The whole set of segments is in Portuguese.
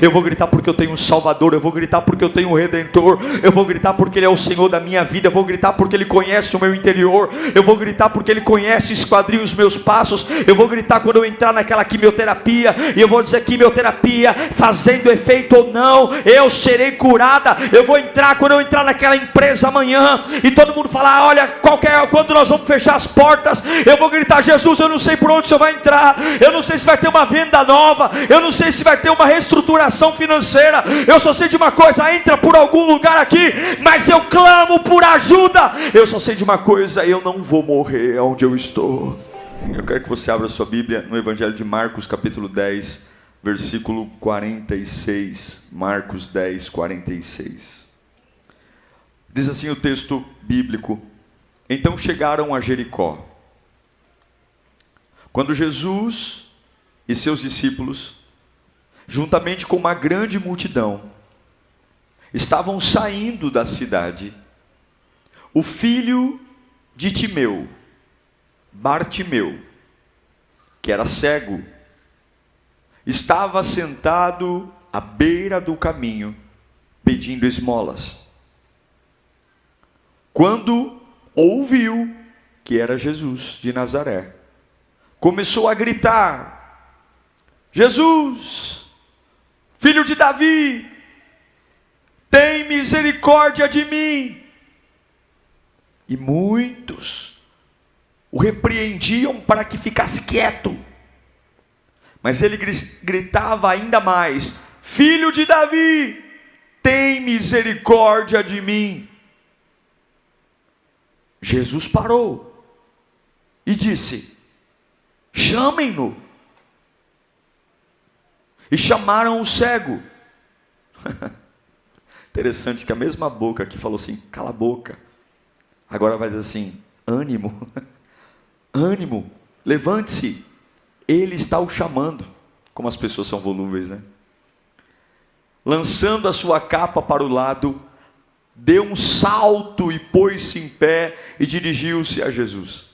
Eu vou gritar porque eu tenho um Salvador. Eu vou gritar porque eu tenho um Redentor. Eu vou gritar porque Ele é o Senhor da minha vida. Eu vou gritar porque Ele conhece o meu interior. Eu vou gritar porque Ele conhece e esquadrinha os meus passos. Eu vou gritar quando eu entrar naquela quimioterapia, e eu vou dizer: quimioterapia fazendo efeito ou não, eu serei curada. Eu vou entrar quando eu entrar naquela empresa amanhã, e todo mundo falar: olha, quando nós vamos fechar as portas, eu vou gritar: Jesus, eu não sei por onde o Senhor vai entrar. Eu não sei se vai ter uma venda nova. Eu não sei se vai ter uma reestruturação financeira. Eu só sei de uma coisa: entra por algum lugar aqui, mas eu clamo por ajuda. Eu só sei de uma coisa: eu não vou morrer onde eu estou. Eu quero que você abra sua Bíblia no Evangelho de Marcos, capítulo 10, versículo 46. Marcos 10, 46. Diz assim o texto bíblico: então chegaram a Jericó. Quando Jesus e seus discípulos, juntamente com uma grande multidão, estavam saindo da cidade, o filho de Timeu, Bartimeu, que era cego, estava sentado à beira do caminho, pedindo esmolas. Quando ouviu que era Jesus de Nazaré, começou a gritar: Jesus, filho de Davi, tem misericórdia de mim. E muitos o repreendiam para que ficasse quieto, mas ele gritava ainda mais: filho de Davi, tem misericórdia de mim. Jesus parou e disse: chamem-no. E chamaram o cego. Interessante que a mesma boca que falou assim: cala a boca, agora vai dizer assim: ânimo, ânimo, levante-se, Ele está o chamando. Como as pessoas são volúveis, né? Lançando a sua capa para o lado, deu um salto e pôs-se em pé e dirigiu-se a Jesus.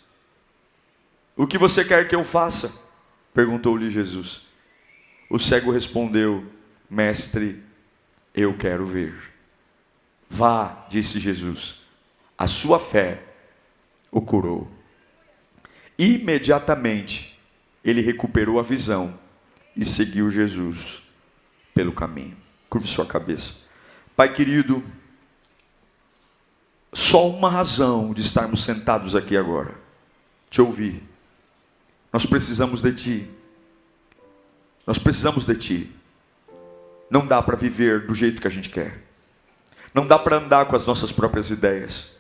O que você quer que eu faça? Perguntou-lhe Jesus. O cego respondeu: mestre, eu quero ver. Vá, disse Jesus, a sua fé o curou. Imediatamente ele recuperou a visão e seguiu Jesus pelo caminho. Curve sua cabeça. Pai querido, só uma razão de estarmos sentados aqui agora: te ouvir. Nós precisamos de Ti. Nós precisamos de Ti. Não dá para viver do jeito que a gente quer. Não dá para andar com as nossas próprias ideias.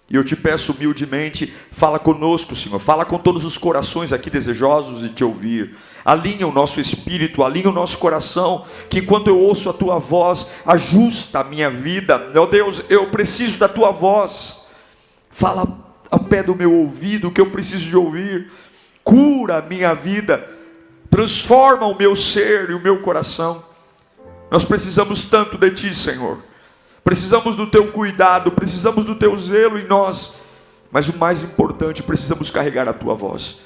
E eu te peço humildemente, fala conosco, Senhor. Fala com todos os corações aqui desejosos de Te ouvir. Alinha o nosso espírito, alinha o nosso coração, que enquanto eu ouço a Tua voz, ajusta a minha vida. Meu Deus, eu preciso da Tua voz. Fala ao pé do meu ouvido o que eu preciso de ouvir. Cura a minha vida. Transforma o meu ser e o meu coração. Nós precisamos tanto de Ti, Senhor. Precisamos do Teu cuidado, precisamos do Teu zelo em nós. Mas o mais importante, precisamos carregar a Tua voz.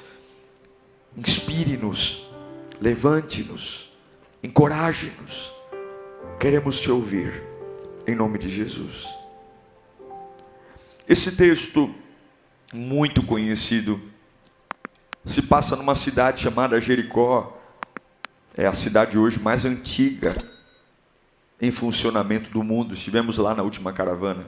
Inspire-nos, levante-nos, encoraje-nos. Queremos Te ouvir, em nome de Jesus. Esse texto, muito conhecido, se passa numa cidade chamada Jericó. É a cidade hoje mais antiga em funcionamento do mundo. Estivemos lá na última caravana.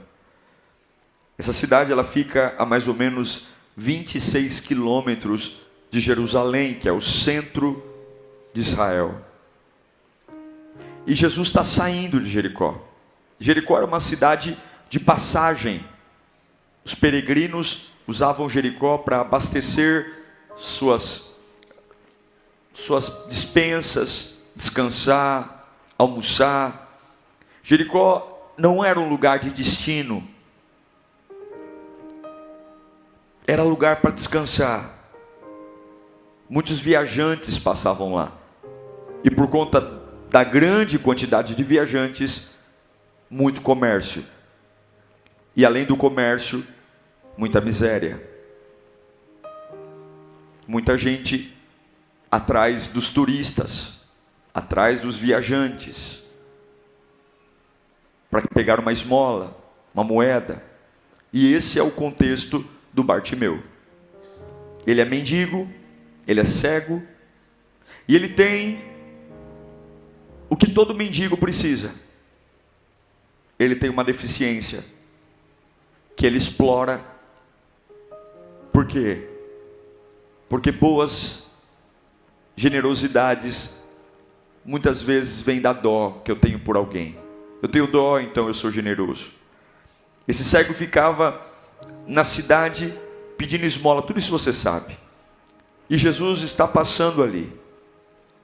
Essa cidade ela fica a mais ou menos 26 quilômetros de Jerusalém, que é o centro de Israel. E Jesus está saindo de Jericó. Jericó era uma cidade de passagem. Os peregrinos usavam Jericó para abastecer suas despensas, descansar, almoçar. Jericó não era um lugar de destino, era lugar para descansar. Muitos viajantes passavam lá, e por conta da grande quantidade de viajantes, muito comércio, e além do comércio, muita miséria. Muita gente atrás dos turistas, atrás dos viajantes, para pegar uma esmola, uma moeda. E esse é o contexto do Bartimeu. Ele é mendigo, ele é cego, e ele tem o que todo mendigo precisa. Ele tem uma deficiência que ele explora. Por quê? Porque boas generosidades muitas vezes vêm da dó que eu tenho por alguém. Eu tenho dó, então eu sou generoso. Esse cego ficava na cidade pedindo esmola, tudo isso você sabe. E Jesus está passando ali.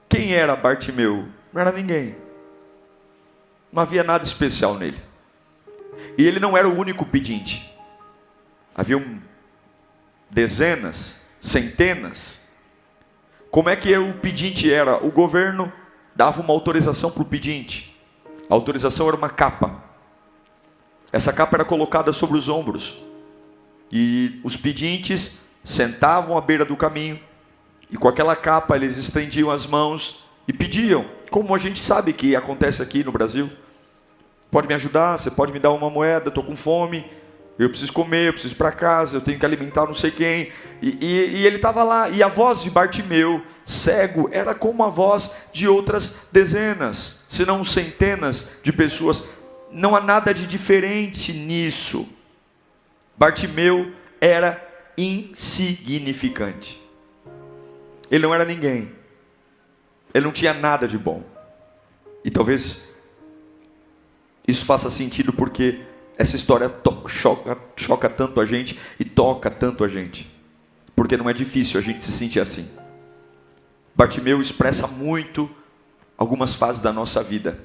Quem era Bartimeu? Não era ninguém. Não havia nada especial nele. E ele não era o único pedinte. Haviam dezenas, centenas. Como é que o pedinte era? O governo dava uma autorização para o pedinte. A autorização era uma capa. Essa capa era colocada sobre os ombros. E os pedintes sentavam à beira do caminho. E com aquela capa eles estendiam as mãos e pediam. Como a gente sabe que acontece aqui no Brasil. Pode me ajudar? Você pode me dar uma moeda? Estou com fome. Eu preciso comer, eu preciso ir para casa, eu tenho que alimentar não sei quem. E ele estava lá. E a voz de Bartimeu, cego, era como a voz de outras dezenas, se não centenas de pessoas. Não há nada de diferente nisso. Bartimeu era insignificante. Ele não era ninguém. Ele não tinha nada de bom. E talvez isso faça sentido porque essa história choca tanto a gente e toca tanto a gente. Porque não é difícil a gente se sentir assim. Bartimeu expressa muito algumas fases da nossa vida.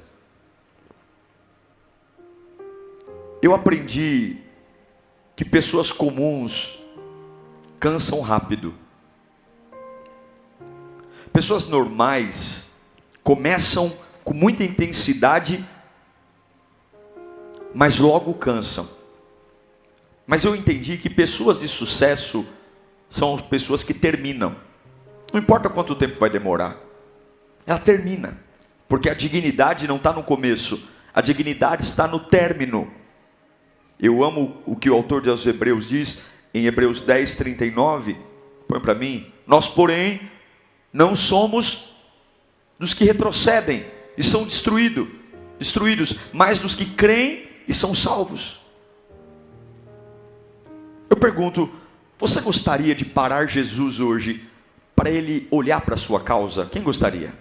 Eu aprendi que pessoas comuns cansam rápido. Pessoas normais começam com muita intensidade, mas logo cansam. Mas eu entendi que pessoas de sucesso são pessoas que terminam. Não importa quanto tempo vai demorar. Ela termina. Porque a dignidade não está no começo. A dignidade está no término. Eu amo o que o autor aos Hebreus diz, em Hebreus 10, 39. Põe para mim. Nós, porém, não somos dos que retrocedem e são destruídos, mas dos que creem e são salvos. Eu pergunto, você gostaria de parar Jesus hoje para ele olhar para a sua causa? Quem gostaria?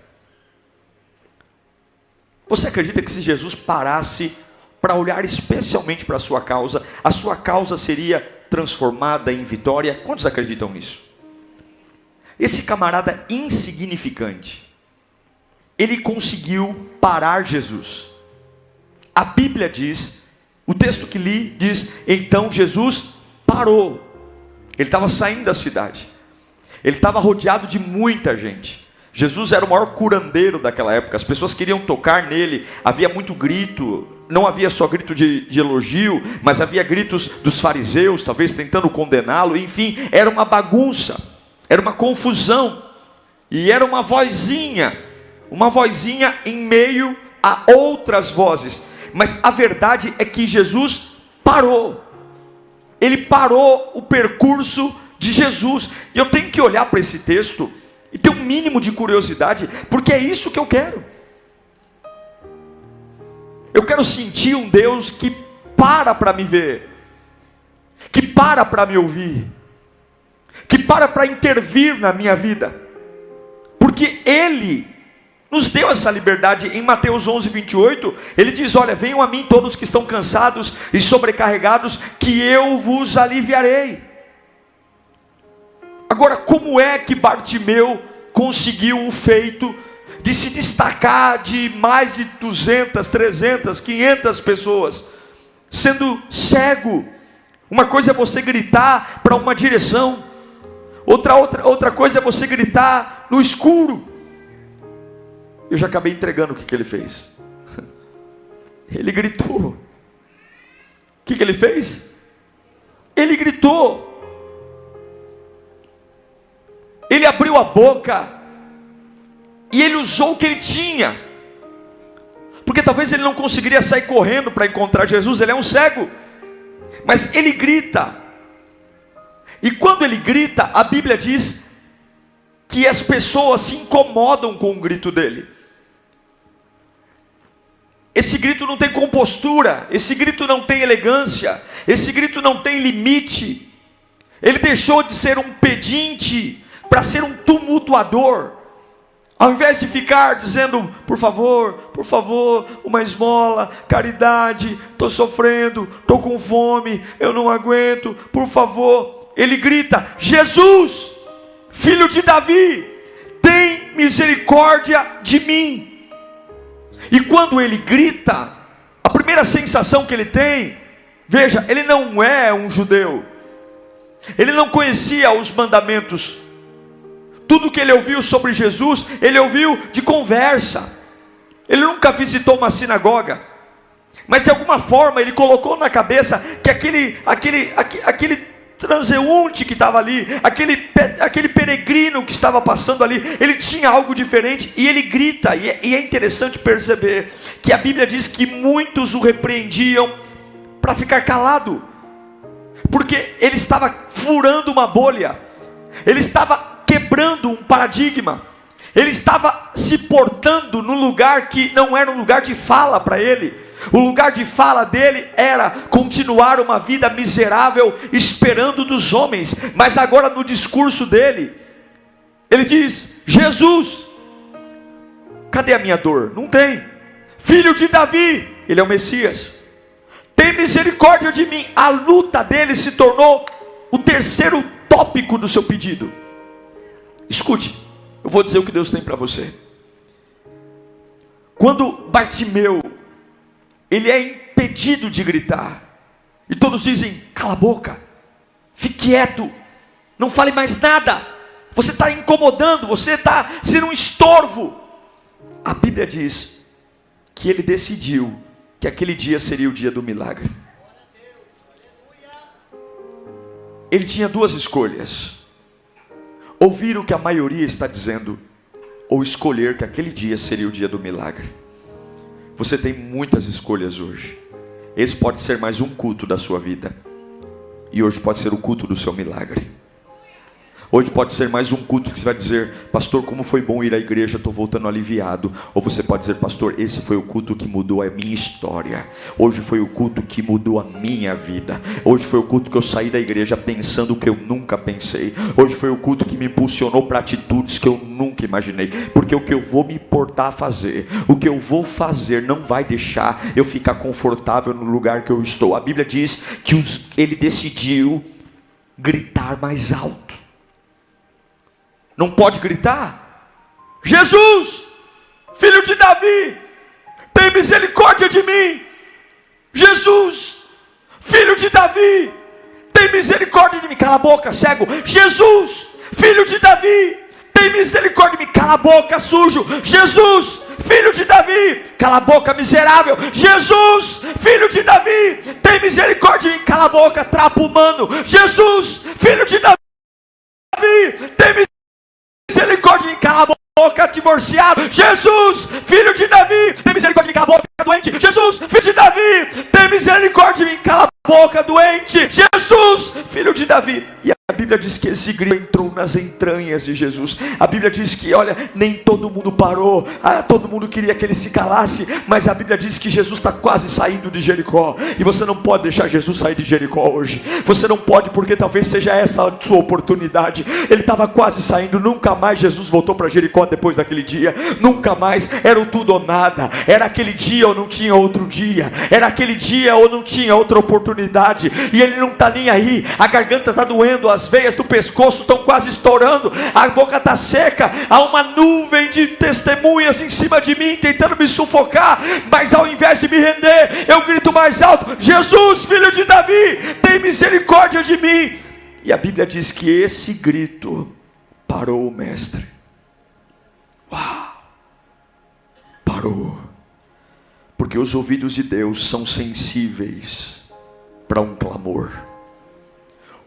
Você acredita que se Jesus parasse para olhar especialmente para a sua causa seria transformada em vitória? Quantos acreditam nisso? Esse camarada insignificante, ele conseguiu parar Jesus. A Bíblia diz, o texto que li diz, então Jesus parou. Ele estava saindo da cidade. Ele estava rodeado de muita gente. Jesus era o maior curandeiro daquela época. As pessoas queriam tocar nele. Havia muito grito. Não havia só grito de elogio, mas havia gritos dos fariseus, talvez tentando condená-lo. Enfim, era uma bagunça. Era uma confusão. E era uma vozinha em meio a outras vozes. Mas a verdade é que Jesus parou. Ele parou o percurso de Jesus. E eu tenho que olhar para esse texto e ter um mínimo de curiosidade, porque é isso que eu quero. Eu quero sentir um Deus que para me ver, que para me ouvir, que para intervir na minha vida, porque Ele nos deu essa liberdade. Em Mateus 11, 28, Ele diz, olha, venham a mim todos que estão cansados e sobrecarregados, que eu vos aliviarei. Agora, como é que Bartimeu conseguiu o feito de se destacar de mais de 200, 300, 500 pessoas, sendo cego? Uma coisa é você gritar para uma direção, outra coisa é você gritar no escuro. Eu já acabei entregando o que ele fez. Ele gritou. O que ele fez? Ele gritou. Ele abriu a boca. E ele usou o que ele tinha. Porque talvez ele não conseguiria sair correndo para encontrar Jesus, ele é um cego. Mas ele grita. E quando ele grita, a Bíblia diz que as pessoas se incomodam com o grito dele. Esse grito não tem compostura, esse grito não tem elegância, esse grito não tem limite. Ele deixou de ser um pedinte para ser um tumultuador. Ao invés de ficar dizendo, por favor, uma esmola, caridade, estou sofrendo, estou com fome, eu não aguento, por favor. Ele grita, Jesus, filho de Davi, tem misericórdia de mim. E quando ele grita, a primeira sensação que ele tem, veja, ele não é um judeu, ele não conhecia os mandamentos. Tudo que ele ouviu sobre Jesus, ele ouviu de conversa. Ele nunca visitou uma sinagoga, mas de alguma forma ele colocou na cabeça que aquele transeunte que estava ali, aquele peregrino que estava passando ali, ele tinha algo diferente, e ele grita, e é interessante perceber, que a Bíblia diz que muitos o repreendiam para ficar calado, porque ele estava furando uma bolha, ele estava quebrando um paradigma, ele estava se portando no lugar que não era um lugar de fala para ele. O lugar de fala dele era continuar uma vida miserável, esperando dos homens. Mas agora no discurso dele, ele diz, Jesus, cadê a minha dor? Não tem. Filho de Davi, ele é o Messias, tem misericórdia de mim. A luta dele se tornou o terceiro tópico do seu pedido. Escute, eu vou dizer o que Deus tem para você. Quando Bartimeu, ele é impedido de gritar, e todos dizem, cala a boca, fique quieto, não fale mais nada, você está incomodando, você está sendo um estorvo. A Bíblia diz que ele decidiu que aquele dia seria o dia do milagre. Ele tinha duas escolhas: ouvir o que a maioria está dizendo, ou escolher que aquele dia seria o dia do milagre. Você tem muitas escolhas hoje. Esse pode ser mais um culto da sua vida, e hoje pode ser o culto do seu milagre. Hoje pode ser mais um culto que você vai dizer, pastor, como foi bom ir à igreja, estou voltando aliviado. Ou você pode dizer, pastor, esse foi o culto que mudou a minha história. Hoje foi o culto que mudou a minha vida. Hoje foi o culto que eu saí da igreja pensando o que eu nunca pensei. Hoje foi o culto que me impulsionou para atitudes que eu nunca imaginei. Porque o que eu vou me importar a fazer, o que eu vou fazer não vai deixar eu ficar confortável no lugar que eu estou. A Bíblia diz que ele decidiu gritar mais alto. Não pode gritar, Jesus, filho de Davi, tem misericórdia de mim. Jesus, filho de Davi, tem misericórdia de mim. Cala a boca, cego. Jesus, filho de Davi, tem misericórdia de mim. Cala a boca, sujo. Jesus, filho de Davi, cala a boca, miserável. Jesus, filho de Davi, tem misericórdia de mim. Cala a boca, trapo humano. Jesus, filho de Davi, tem misericórdia de mim. Cala a boca, divorciado. Jesus, filho de Davi, tem misericórdia de mim. Cala a boca, doente. Jesus, filho de Davi, tem misericórdia de mim. Cala a boca, doente. Jesus, filho de Davi. E a Bíblia diz que esse grito entrou nas entranhas de Jesus. A Bíblia diz que, olha, nem todo mundo parou, todo mundo queria que ele se calasse, mas a Bíblia diz que Jesus está quase saindo de Jericó, e você não pode deixar Jesus sair de Jericó hoje. Você não pode, porque talvez seja essa a sua oportunidade. Ele estava quase saindo, nunca mais Jesus voltou para Jericó depois daquele dia, nunca mais. Era o tudo ou nada, era aquele dia ou não tinha outro dia, era aquele dia ou não tinha outra oportunidade, e ele não está nem aí. A garganta está doendo, as veias do pescoço estão quase estourando, a boca está seca, há uma nuvem de testemunhas em cima de mim, tentando me sufocar, mas ao invés de me render, eu grito mais alto: Jesus, filho de Davi, tem misericórdia de mim. E a Bíblia diz que esse grito parou o mestre. Uau! Parou, porque os ouvidos de Deus são sensíveis para um clamor.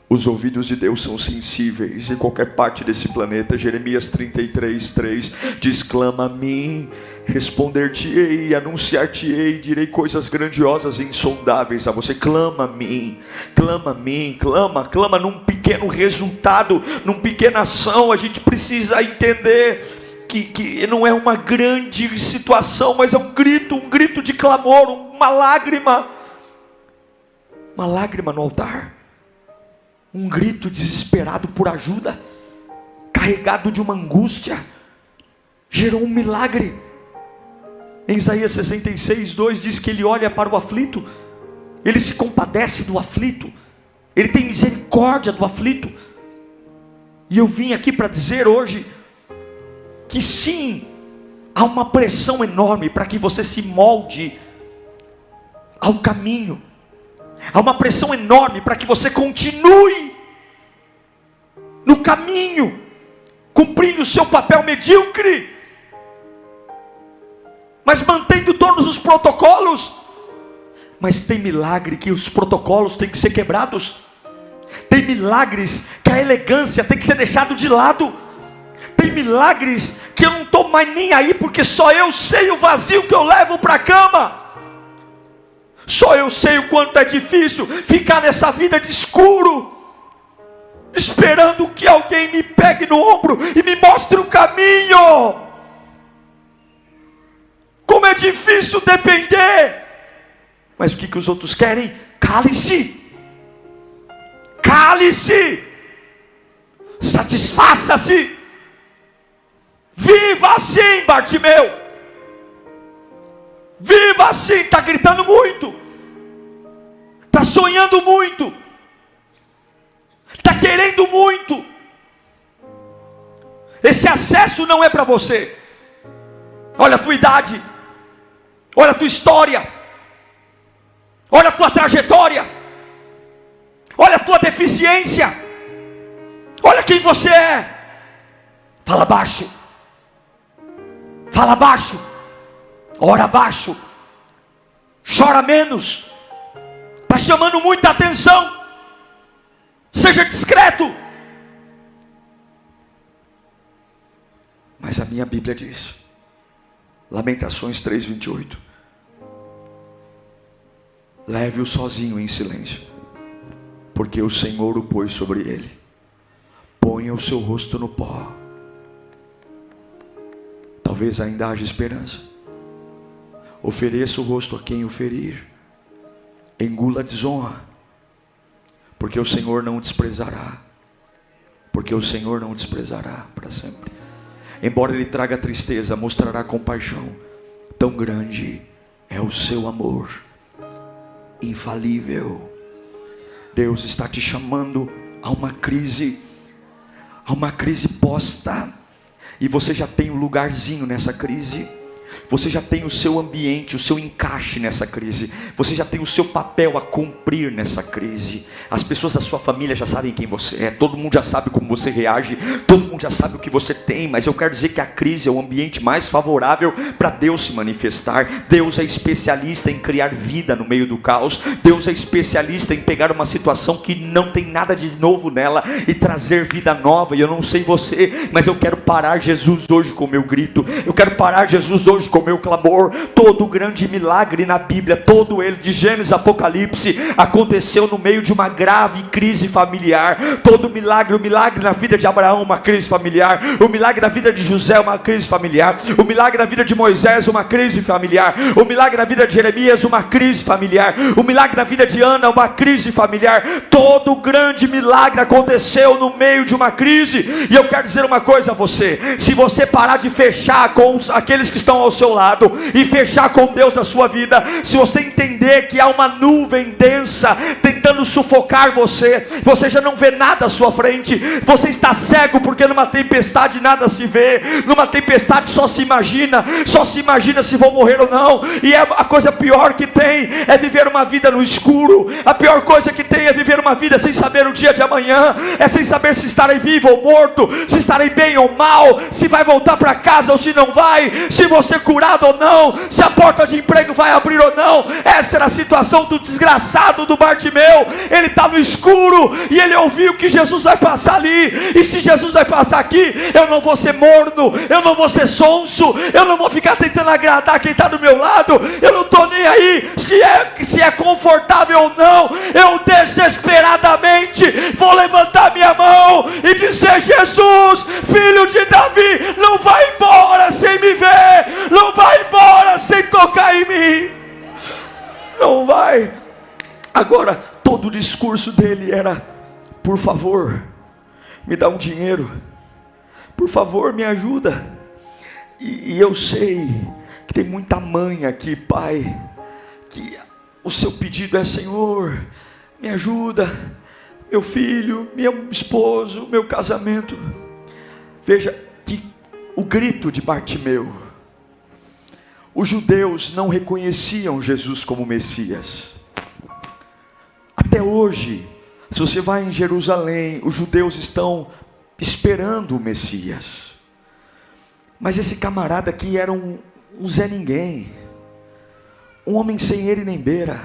Os ouvidos de Deus são sensíveis em qualquer parte desse planeta. Jeremias 33:3 diz: clama a mim, responder-te-ei, anunciar-te-ei, direi coisas grandiosas e insondáveis a você. Clama a mim, clama num pequeno resultado, numa pequena ação. A gente precisa entender que não é uma grande situação, mas é um grito de clamor, uma lágrima no altar, um grito desesperado por ajuda, carregado de uma angústia, gerou um milagre. Em Isaías 66:2 diz que ele olha para o aflito, ele se compadece do aflito, ele tem misericórdia do aflito. E eu vim aqui para dizer hoje que sim, há uma pressão enorme para que você se molde ao caminho. Há uma pressão enorme para que você continue no caminho, cumprindo o seu papel medíocre, mas mantendo todos os protocolos. Mas tem milagre que os protocolos têm que ser quebrados. Tem milagres que a elegância tem que ser deixado de lado. Tem milagres que eu não estou mais nem aí, porque só eu sei o vazio que eu levo para a cama. Só eu sei o quanto é difícil ficar nessa vida de escuro, esperando que alguém me pegue no ombro e me mostre o caminho. Como é difícil depender. Mas o que os outros querem? Cale-se. Cale-se. Satisfaça-se. Viva assim, Bartimeu. Viva assim. Está gritando muito, está sonhando muito, está querendo muito. Esse acesso não é para você. Olha a tua idade, olha a tua história, olha a tua trajetória, olha a tua deficiência, olha quem você é. Fala baixo, fala baixo, ora baixo, chora menos, está chamando muita atenção. Seja discreto. Mas a minha Bíblia diz, Lamentações 3:28, leve-o sozinho em silêncio, porque o Senhor o pôs sobre ele. Ponha o seu rosto no pó. Talvez ainda haja esperança. Ofereça o rosto a quem o ferir. Engula a desonra, porque o Senhor não o desprezará. Porque o Senhor não o desprezará para sempre. Embora ele traga tristeza, mostrará compaixão. Tão grande é o seu amor, infalível. Deus está te chamando a uma crise posta. E você já tem um lugarzinho nessa crise. Você já tem o seu ambiente, o seu encaixe nessa crise. Você já tem o seu papel a cumprir nessa crise. As pessoas da sua família já sabem quem você é. Todo mundo já sabe como você reage. Todo mundo já sabe o que você tem. Mas eu quero dizer que a crise é o ambiente mais favorável para Deus se manifestar. Deus é especialista em criar vida no meio do caos. Deus é especialista em pegar uma situação que não tem nada de novo nela e trazer vida nova. E eu não sei você, mas eu quero parar Jesus hoje com o meu grito. Eu quero parar Jesus hoje com o meu clamor. Todo grande milagre na Bíblia, todo ele, de Gênesis a Apocalipse, aconteceu no meio de uma grave crise familiar. Todo milagre, o milagre na vida de Abraão, uma crise familiar. O milagre na vida de José, uma crise familiar. O milagre na vida de Moisés, uma crise familiar. O milagre na vida de Jeremias, uma crise familiar. O milagre na vida de Ana, uma crise familiar. Todo grande milagre aconteceu no meio de uma crise. E eu quero dizer uma coisa a você: se você parar de fechar com aqueles que estão ao seu lado e fechar com Deus na sua vida, se você entender que há uma nuvem densa tentando sufocar você, você já não vê nada à sua frente, você está cego porque numa tempestade nada se vê, numa tempestade só se imagina se vou morrer ou não. E é a coisa pior que tem é viver uma vida no escuro. A pior coisa que tem é viver uma vida sem saber o dia de amanhã, é sem saber se estarei vivo ou morto, se estarei bem ou mal, se vai voltar para casa ou se não vai. Se você ser curado ou não, se a porta de emprego vai abrir ou não. Essa era a situação do desgraçado do Bartimeu. Ele está no escuro e ele ouviu que Jesus vai passar ali. E se Jesus vai passar aqui, eu não vou ser morno, eu não vou ser sonso, eu não vou ficar tentando agradar quem está do meu lado. Eu não estou nem aí se é confortável ou não. Eu desesperadamente vou levantar minha mão e dizer: Jesus, filho de Davi, não vai embora sem me ver, não vai embora sem tocar em mim, não vai. Agora, todo o discurso dele era: por favor, me dá um dinheiro, por favor, me ajuda. E eu sei que tem muita mãe aqui, pai, que o seu pedido é: Senhor, me ajuda, meu filho, meu esposo, meu casamento. Veja que o grito de Bartimeu, os judeus não reconheciam Jesus como Messias. Até hoje, se você vai em Jerusalém, os judeus estão esperando o Messias. Mas esse camarada aqui era um Zé Ninguém, um homem sem ele nem beira,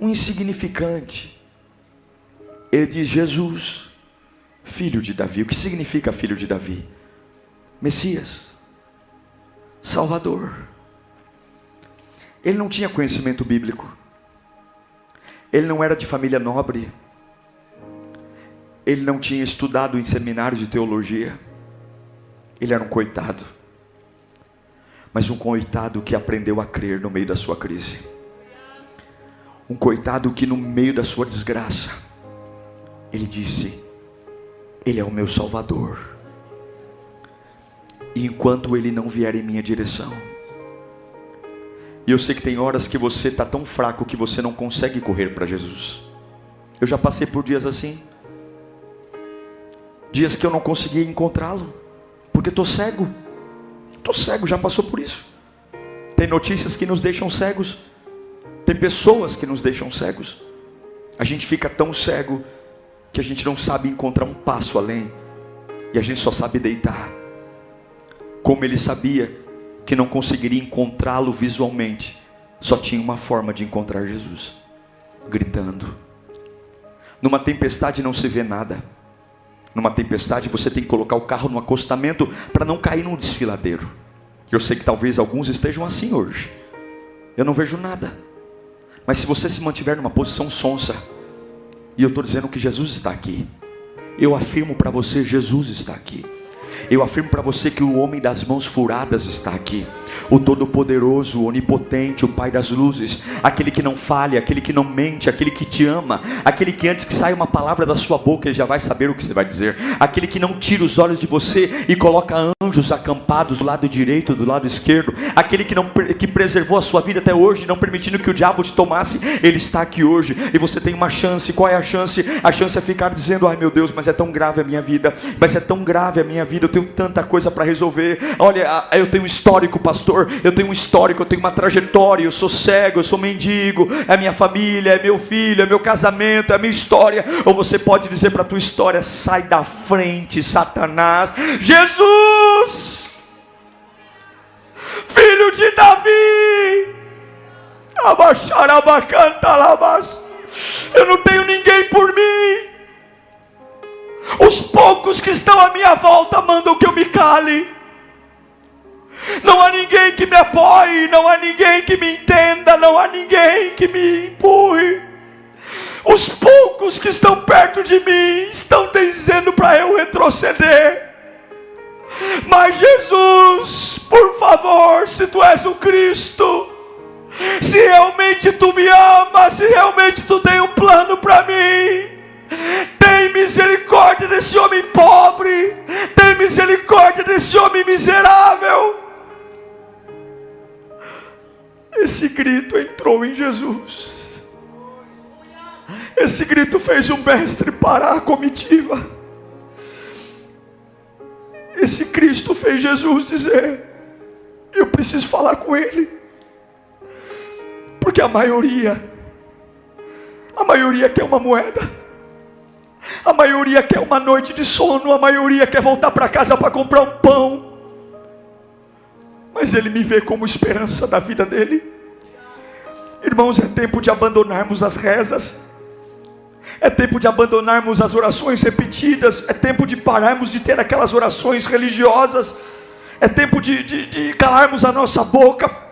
um insignificante. Ele diz: Jesus, filho de Davi. O que significa filho de Davi? Messias, Salvador. Ele não tinha conhecimento bíblico, ele não era de família nobre, ele não tinha estudado em seminário de teologia. Ele era um coitado, mas um coitado que aprendeu a crer no meio da sua crise, um coitado que no meio da sua desgraça, ele disse: Ele é o meu Salvador, e enquanto Ele não vier em minha direção. E eu sei que tem horas que você está tão fraco que você não consegue correr para Jesus. Eu já passei por dias assim, dias que eu não conseguia encontrá-lo, porque estou cego, já passou por isso. Tem notícias que nos deixam cegos, tem pessoas que nos deixam cegos. A gente fica tão cego que a gente não sabe encontrar um passo além, e a gente só sabe deitar. Como ele sabia que não conseguiria encontrá-lo visualmente, só tinha uma forma de encontrar Jesus: gritando. Numa tempestade não se vê nada. Numa tempestade você tem que colocar o carro no acostamento para não cair num desfiladeiro. Eu sei que talvez alguns estejam assim hoje. Eu não vejo nada. Mas se você se mantiver numa posição sonsa, e eu estou dizendo que Jesus está aqui, eu afirmo para você: Jesus está aqui. Eu afirmo para você que o homem das mãos furadas está aqui, o Todo-Poderoso, o Onipotente, o Pai das Luzes, aquele que não falha, aquele que não mente, aquele que te ama, aquele que antes que saia uma palavra da sua boca, ele já vai saber o que você vai dizer, aquele que não tira os olhos de você e coloca anjos acampados do lado direito, do lado esquerdo, aquele que preservou a sua vida até hoje, não permitindo que o diabo te tomasse. Ele está aqui hoje, e você tem uma chance. Qual é a chance? A chance é ficar dizendo: ai meu Deus, mas é tão grave a minha vida, mas é tão grave a minha vida, eu tenho tanta coisa para resolver. Olha, eu tenho um histórico, pastor, eu tenho um histórico, eu tenho uma trajetória, eu sou cego, eu sou mendigo, é minha família, é meu filho, é meu casamento, é a minha história. Ou você pode dizer para a tua história: sai da frente, Satanás. Jesus, filho de Davi, eu não tenho ninguém por mim. Os poucos que estão à minha volta mandam que eu me cale. Não há ninguém que me apoie, não há ninguém que me entenda, não há ninguém que me empurre. Os poucos que estão perto de mim estão dizendo para eu retroceder. Mas Jesus, por favor, se tu és o Cristo, se realmente tu me amas, se realmente tu tem um plano para mim, tem misericórdia desse homem pobre, tem misericórdia desse homem miserável. Esse grito entrou em Jesus. Esse grito fez o mestre parar a comitiva. Esse Cristo fez Jesus dizer: eu preciso falar com ele. Porque a maioria quer uma moeda, a maioria quer uma noite de sono, a maioria quer voltar para casa para comprar um pão. mas Ele me vê como esperança da vida dele. Irmãos, é tempo de abandonarmos as rezas, é tempo de abandonarmos as orações repetidas, é tempo de pararmos de ter aquelas orações religiosas, é tempo de calarmos a nossa boca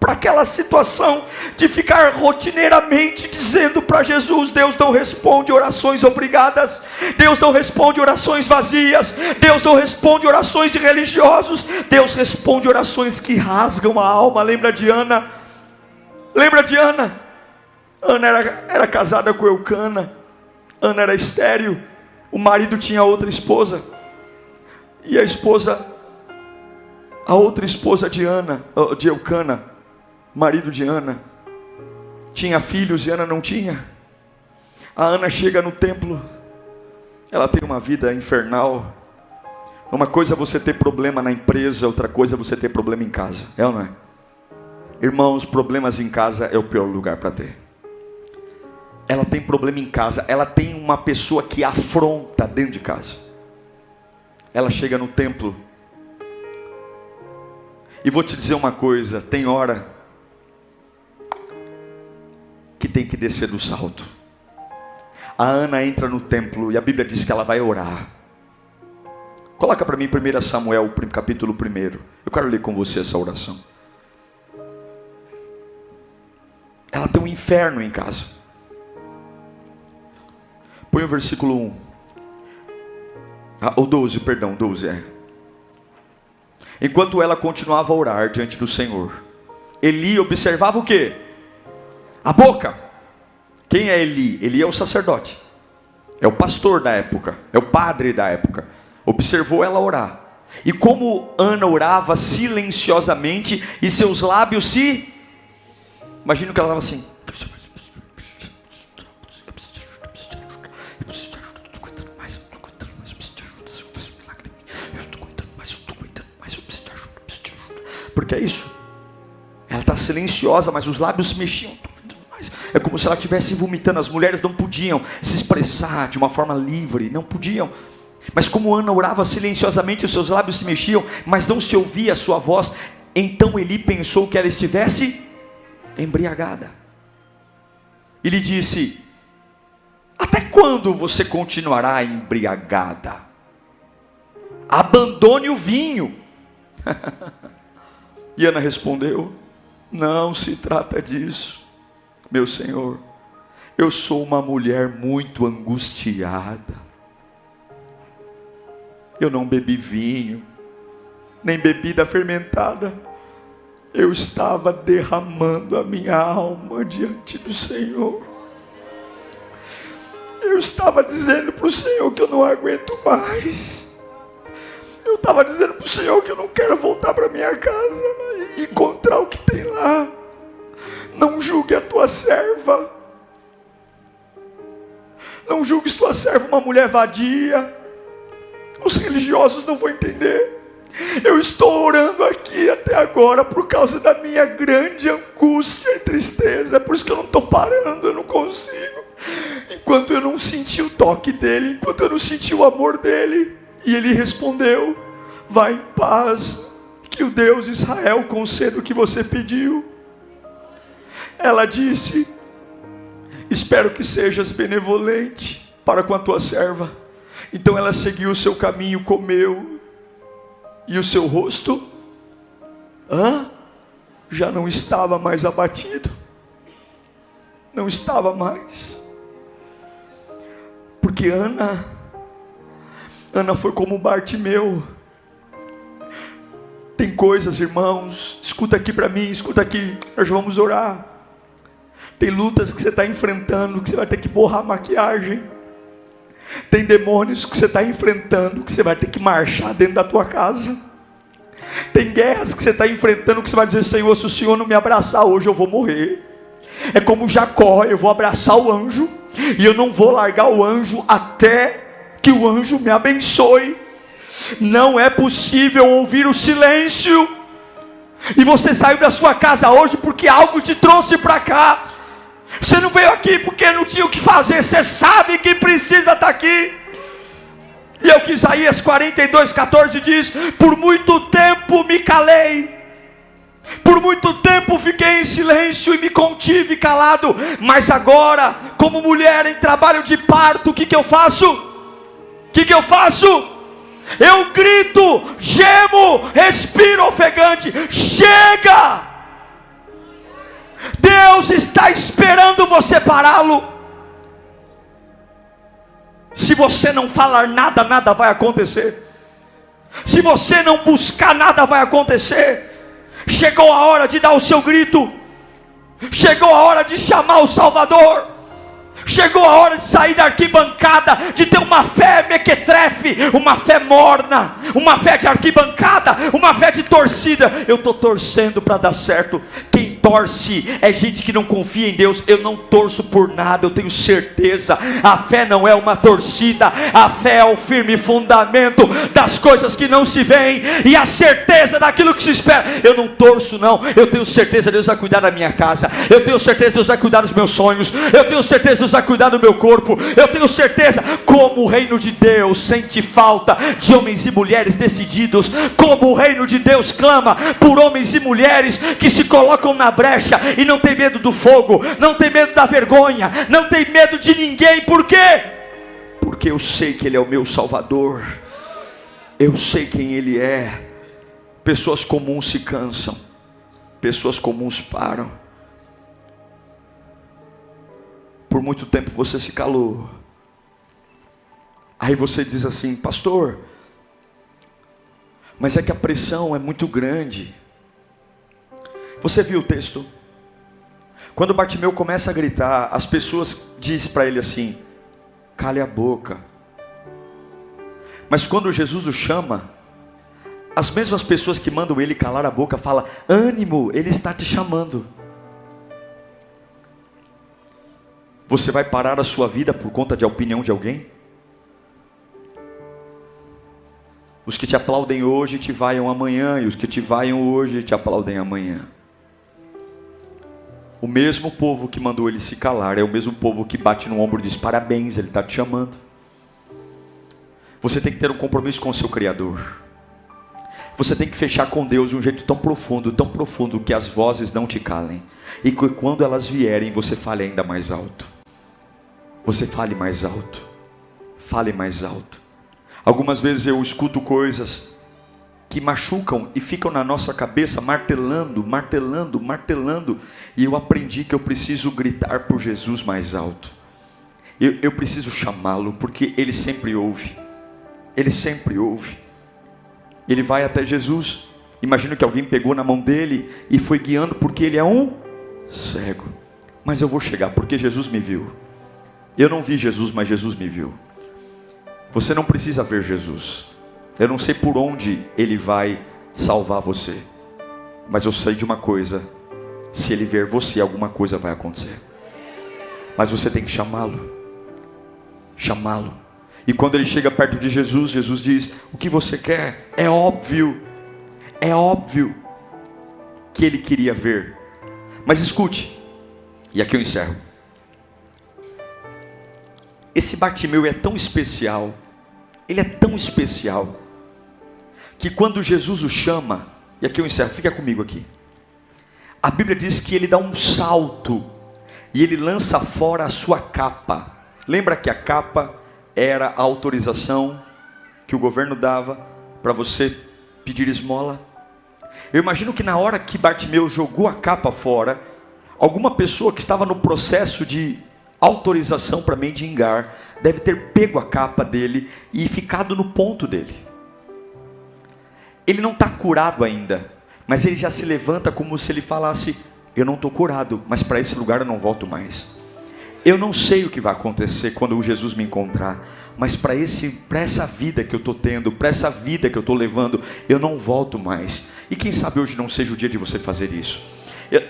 para aquela situação de ficar rotineiramente dizendo para Jesus: Deus não responde orações obrigadas, Deus não responde orações vazias, Deus não responde orações de religiosos, Deus responde orações que rasgam a alma. Lembra de Ana? Lembra de Ana? Ana era casada com Eucana, Ana era estéril, o marido tinha outra esposa, e a outra esposa de Eucana, marido de Ana, tinha filhos e Ana não tinha. A Ana chega no templo, ela tem uma vida infernal. Uma coisa é você ter problema na empresa, outra coisa é você ter problema em casa, é ou não é? Irmãos, problemas em casa é o pior lugar para ter. Ela tem problema em casa, ela tem uma pessoa que afronta dentro de casa. Ela chega no templo, e vou te dizer uma coisa, tem hora que tem que descer do salto. A Ana entra no templo e a Bíblia diz que ela vai orar. Coloca para mim 1 Samuel, capítulo 1. Eu quero ler com você essa oração. Ela tem um inferno em casa. Põe o versículo 1. Ou 12, perdão, 12 é. Enquanto ela continuava a orar diante do Senhor, Eli observava o quê? A boca. Quem é Eli? Eli é o sacerdote, é o pastor da época, é o padre da época. Observou ela orar. E como Ana orava silenciosamente e seus lábios se... Imagina que ela estava assim. Porque é isso. Ela está silenciosa, mas os lábios se mexiam. É como se ela estivesse vomitando. As mulheres não podiam se expressar de uma forma livre, não podiam. Mas como Ana orava silenciosamente, os seus lábios se mexiam, mas não se ouvia a sua voz. Então Eli pensou que ela estivesse embriagada. E lhe disse: até quando você continuará embriagada? Abandone o vinho. E Ana respondeu: não se trata disso, meu Senhor. Eu sou uma mulher muito angustiada. Eu não bebi vinho, nem bebida fermentada. Eu estava derramando a minha alma diante do Senhor. Eu estava dizendo para o Senhor que eu não aguento mais. Eu estava dizendo para o Senhor que eu não quero voltar para minha casa e encontrar o que tem lá. Não julgue a tua serva. Não julgues tua serva uma mulher vadia. Os religiosos não vão entender. Eu estou orando aqui até agora por causa da minha grande angústia e tristeza. É por isso que eu não estou parando, eu não consigo. Enquanto eu não senti o toque dele, enquanto eu não senti o amor dele. E ele respondeu: vá em paz, que o Deus de Israel conceda o que você pediu. Ela disse: espero que sejas benevolente para com a tua serva. Então ela seguiu o seu caminho, comeu, e o seu rosto já não estava mais abatido. Não estava mais. Porque Ana foi como Bartimeu. Tem coisas, irmãos, escuta aqui para mim, escuta aqui, nós vamos orar. Tem lutas que você está enfrentando, que você vai ter que borrar a maquiagem. Tem demônios que você está enfrentando, que você vai ter que marchar dentro da tua casa. Tem guerras que você está enfrentando, que você vai dizer: Senhor, se o Senhor não me abraçar hoje, eu vou morrer. É como Jacó: eu vou abraçar o anjo, e eu não vou largar o anjo até que o anjo me abençoe. Não é possível ouvir o silêncio. E você saiu da sua casa hoje porque algo te trouxe para cá. Você não veio aqui porque não tinha o que fazer. Você sabe que precisa estar aqui. E é o que Isaías 42:14 diz: por muito tempo me calei, Por muito tempo fiquei em silêncio e me contive calado, mas agora, como mulher em trabalho de parto, o que eu faço? O que eu faço? Eu grito, gemo, respiro ofegante. Chega! Deus está esperando você pará-lo. Se você não falar nada, nada vai acontecer. Se você não buscar, nada vai acontecer. Chegou a hora de dar o seu grito. Chegou a hora de chamar o Salvador. Chegou a hora de sair da arquibancada, de ter uma fé mequetrefe, uma fé morna, uma fé de arquibancada, uma fé de torcida. Eu estou torcendo para dar certo. Quem torce é gente que não confia em Deus. Eu não torço por nada, eu tenho certeza. A fé não é uma torcida, a fé é o firme fundamento das coisas que não se veem e a certeza daquilo que se espera. Eu não torço não, eu tenho certeza Deus vai cuidar da minha casa, eu tenho certeza Deus vai cuidar dos meus sonhos, eu tenho certeza Deus vai cuidar do meu corpo, eu tenho certeza. Como o reino de Deus sente falta de homens e mulheres decididos, como o reino de Deus clama por homens e mulheres que se colocam na brecha e não tem medo do fogo, não tem medo da vergonha, não tem medo de ninguém. Por quê? Porque eu sei que Ele é o meu Salvador, eu sei quem Ele é. Pessoas comuns se cansam, pessoas comuns param. Por muito tempo você se calou. Aí você diz assim: pastor, mas é que a pressão é muito grande. Você viu o texto? Quando Bartimeu começa a gritar, as pessoas dizem para ele assim: cale a boca. Mas quando Jesus o chama, as mesmas pessoas que mandam ele calar a boca falam: ânimo, ele está te chamando. Você vai parar a sua vida por conta de opinião de alguém? Os que te aplaudem hoje te vaiam amanhã, e os que te vaiam hoje te aplaudem amanhã. O mesmo povo que mandou ele se calar é o mesmo povo que bate no ombro e diz: parabéns, ele está te chamando. Você tem que ter um compromisso com o seu Criador. Você tem que fechar com Deus de um jeito tão profundo, que as vozes não te calem. E que quando elas vierem, você fale ainda mais alto. Você fale mais alto. Fale mais alto. Algumas vezes eu escuto coisas que machucam e ficam na nossa cabeça, martelando. E eu aprendi que eu preciso gritar por Jesus mais alto. Eu preciso chamá-lo, porque Ele sempre ouve. Ele sempre ouve. Ele vai até Jesus. Imagino que alguém pegou na mão dele e foi guiando, porque ele é um cego. Mas eu vou chegar, porque Jesus me viu. Eu não vi Jesus, mas Jesus me viu. Você não precisa ver Jesus. Eu não sei por onde Ele vai salvar você, mas eu sei de uma coisa: se Ele ver você, alguma coisa vai acontecer. Mas você tem que chamá-lo. Chamá-lo. E quando ele chega perto de Jesus, Jesus diz: o que você quer? É óbvio que ele queria ver. Mas escute, e aqui eu encerro. Esse Bartimeu é tão especial, ele é tão especial, que quando Jesus o chama, e aqui eu encerro, fica comigo aqui. A Bíblia diz que ele dá um salto, e ele lança fora a sua capa. Lembra que a capa era a autorização que o governo dava para você pedir esmola? Eu imagino que na hora que Bartimeu jogou a capa fora, alguma pessoa que estava no processo de autorização para mendigar deve ter pego a capa dele e ficado no ponto dele. Ele não está curado ainda, mas ele já se levanta como se ele falasse: eu não estou curado, mas para esse lugar eu não volto mais. Eu não sei o que vai acontecer quando Jesus me encontrar, mas para essa vida que eu estou tendo, para essa vida que eu estou levando, eu não volto mais. E quem sabe hoje não seja o dia de você fazer isso.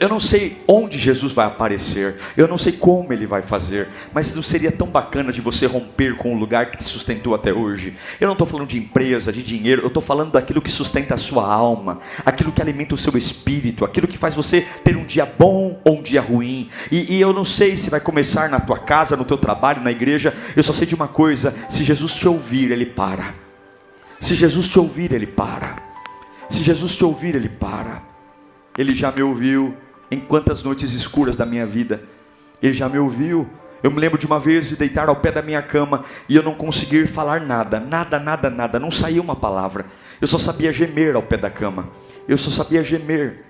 Eu não sei onde Jesus vai aparecer, eu não sei como Ele vai fazer, mas não seria tão bacana de você romper com o lugar que te sustentou até hoje? Eu não estou falando de empresa, de dinheiro, eu estou falando daquilo que sustenta a sua alma, aquilo que alimenta o seu espírito, aquilo que faz você ter um dia bom ou um dia ruim. E eu não sei se vai começar na tua casa, no teu trabalho, na igreja. Eu só sei de uma coisa: se Jesus te ouvir, Ele para. Se Jesus te ouvir, Ele para. Se Jesus te ouvir, Ele para. Ele já me ouviu em quantas noites escuras da minha vida. Ele já me ouviu. Eu me lembro de uma vez de deitar ao pé da minha cama e eu não conseguir falar nada, nada, não saía uma palavra. Eu só sabia gemer ao pé da cama. Eu só sabia gemer.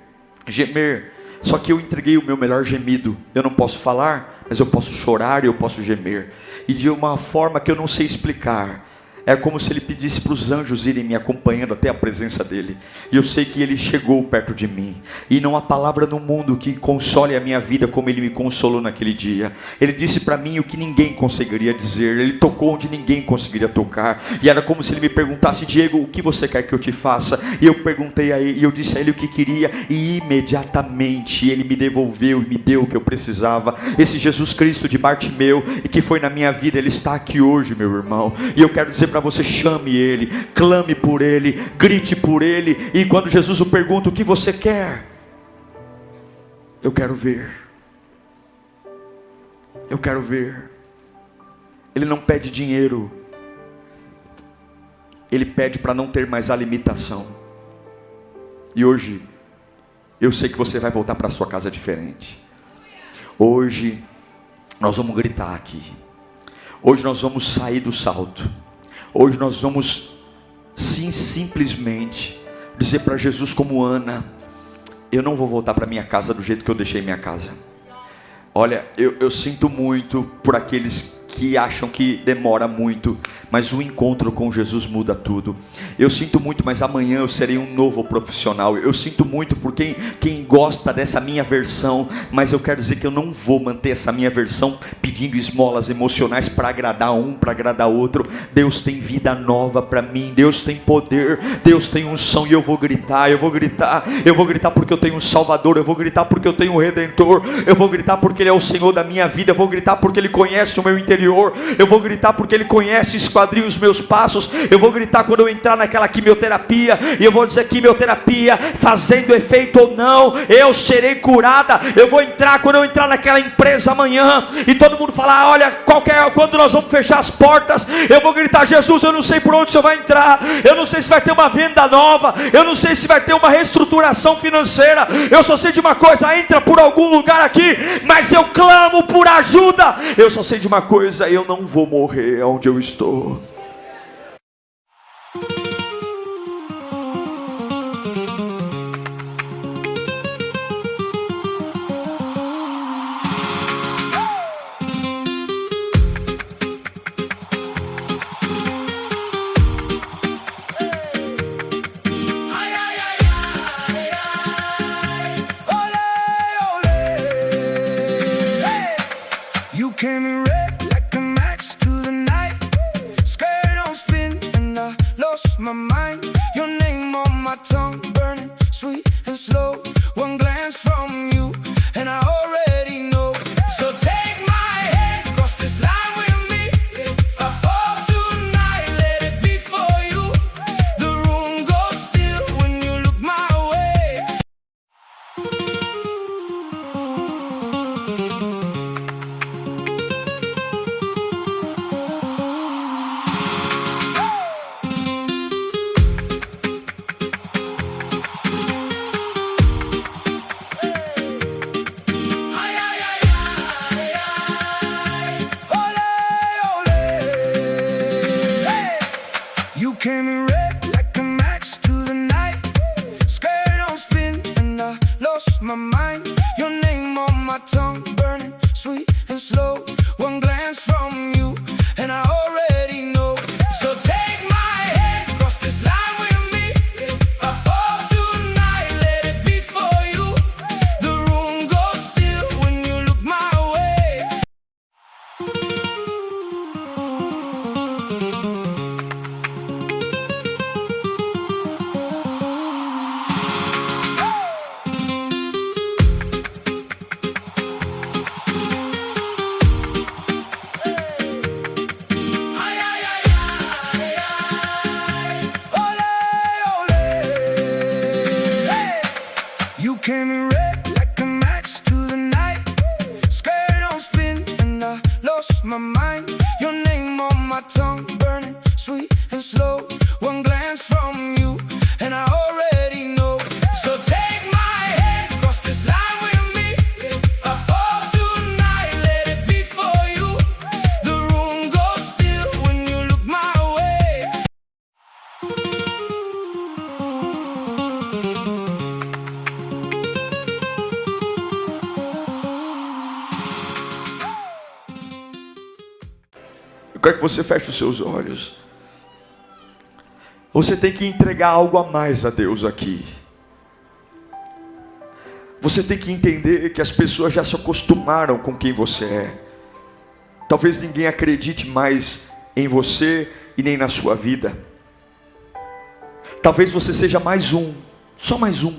Só que eu entreguei o meu melhor gemido. Eu não posso falar, mas eu posso chorar e eu posso gemer. E de uma forma que eu não sei explicar. É como se ele pedisse para os anjos irem me acompanhando até a presença dele. E eu sei que ele chegou perto de mim. E não há palavra no mundo que console a minha vida como ele me consolou naquele dia. Ele disse para mim o que ninguém conseguiria dizer. Ele tocou onde ninguém conseguiria tocar. E era como se ele me perguntasse: Diego, o que você quer que eu te faça? E eu perguntei a ele, e eu disse a ele o que queria. E imediatamente ele me devolveu e me deu o que eu precisava. Esse Jesus Cristo de Bartimeu, e que foi na minha vida, ele está aqui hoje, meu irmão. E eu quero dizer para você: chame ele, clame por ele, grite por ele. E quando Jesus o pergunta: o que você quer? Eu quero ver. Eu quero ver. Ele não pede dinheiro. Ele pede para não ter mais a limitação. E hoje eu sei que você vai voltar para sua casa diferente. Hoje nós vamos gritar aqui. Hoje nós vamos sair do salto. Hoje nós vamos simplesmente dizer para Jesus como Ana: eu não vou voltar para minha casa do jeito que eu deixei minha casa. Olha, eu sinto muito por aqueles que acham que demora muito, mas o encontro com Jesus muda tudo. Eu sinto muito, mas amanhã eu serei um novo profissional. Eu sinto muito por quem gosta dessa minha versão, mas eu quero dizer que eu não vou manter essa minha versão pedindo esmolas emocionais para agradar um, para agradar outro. Deus tem vida nova para mim, Deus tem poder, Deus tem unção, e eu vou gritar porque eu tenho um Salvador, eu vou gritar porque eu tenho um Redentor, eu vou gritar porque Ele é o Senhor da minha vida, eu vou gritar porque Ele conhece o meu interior, eu vou gritar porque Ele conhece e esquadria os meus passos. Eu vou gritar quando eu entrar naquela quimioterapia, e eu vou dizer: quimioterapia fazendo efeito ou não, eu serei curada. Eu vou entrar quando eu entrar naquela empresa amanhã, e todo mundo falar: olha, quando nós vamos fechar as portas, eu vou gritar: Jesus, eu não sei por onde o Senhor vai entrar, eu não sei se vai ter uma venda nova, eu não sei se vai ter uma reestruturação financeira, eu só sei de uma coisa: entra por algum lugar aqui, mas eu clamo por ajuda. Eu só sei de uma coisa: eu não vou morrer onde eu estou. You came in red like a match to the night. Eu quero que você feche os seus olhos. Você tem que entregar algo a mais a Deus aqui. Você tem que entender que as pessoas já se acostumaram com quem você é. Talvez ninguém acredite mais em você e nem na sua vida. Talvez você seja mais um, só mais um.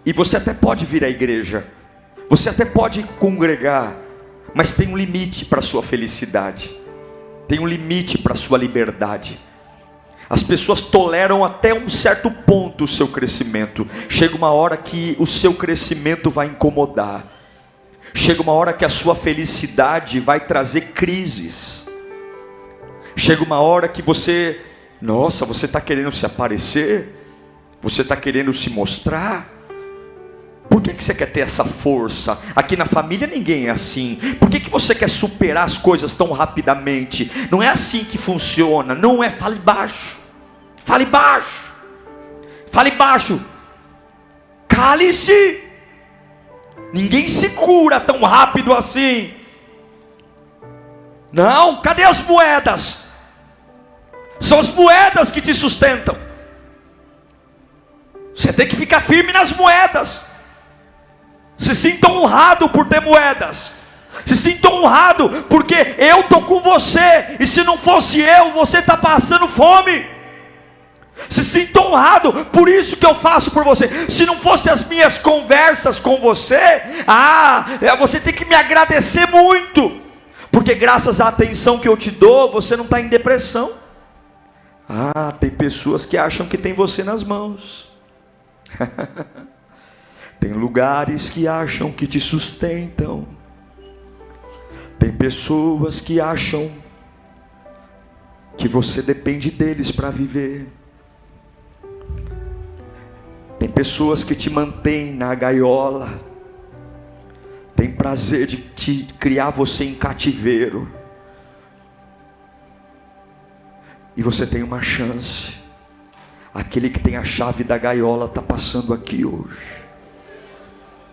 E você até pode vir à igreja, você até pode congregar, mas tem um limite para a sua felicidade, tem um limite para a sua liberdade. As pessoas toleram até um certo ponto o seu crescimento. Chega uma hora que o seu crescimento vai incomodar. Chega uma hora que a sua felicidade vai trazer crises. Chega uma hora que você está querendo se aparecer, você está querendo se mostrar. Por que você quer ter essa força? Aqui na família ninguém é assim. Por que você quer superar as coisas tão rapidamente? Não é assim que funciona. Não é, fale baixo. Fale baixo. Fale baixo. Cale-se. Ninguém se cura tão rápido assim. Não, cadê as moedas? São as moedas que te sustentam. Você tem que ficar firme nas moedas. Se sinta honrado por ter moedas. Se sinta honrado porque eu estou com você. E se não fosse eu, você está passando fome. Se sinta honrado por isso que eu faço por você. Se não fosse as minhas conversas com você, você tem que me agradecer muito. Porque graças à atenção que eu te dou, você não está em depressão. Tem pessoas que acham que tem você nas mãos. Tem lugares que acham que te sustentam. Tem pessoas que acham que você depende deles para viver. Tem pessoas que te mantêm na gaiola. Tem prazer de te criar você em cativeiro. E você tem uma chance. Aquele que tem a chave da gaiola está passando aqui hoje.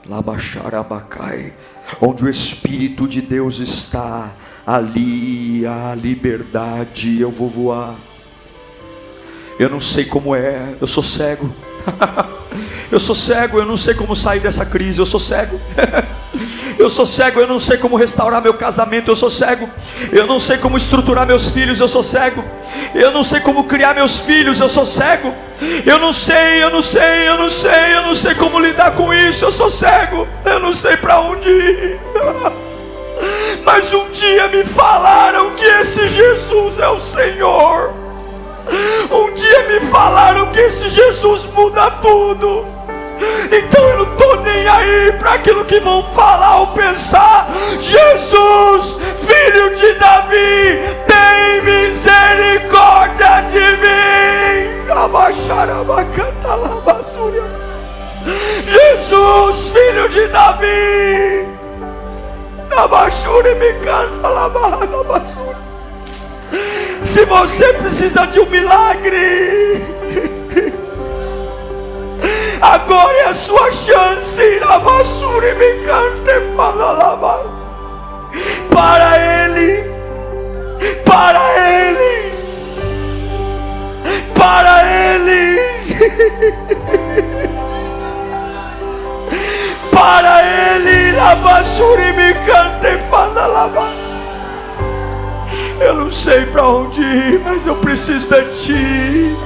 Labaxarabacai, onde o Espírito de Deus está, ali a liberdade. Eu vou voar. Eu não sei como é, eu sou cego. Eu sou cego, eu não sei como sair dessa crise. Eu sou cego. Eu sou cego, eu não sei como restaurar meu casamento. Eu sou cego. Eu não sei como estruturar meus filhos. Eu sou cego. Eu não sei como criar meus filhos. Eu sou cego. Eu não sei como lidar com isso. Eu sou cego. Eu não sei para onde ir. Mas um dia me falaram que esse Jesus é o Senhor. Um dia me falaram que esse Jesus muda tudo. Então eu não estou nem aí para aquilo que vão falar ou pensar. Jesus, filho de Davi, tem misericórdia de mim. Jesus, filho de Davi, se você precisa de um milagre, agora é a sua chance. Para Ele, para Ele, para Ele, para Ele. Eu não sei para onde ir, mas eu preciso de Ti.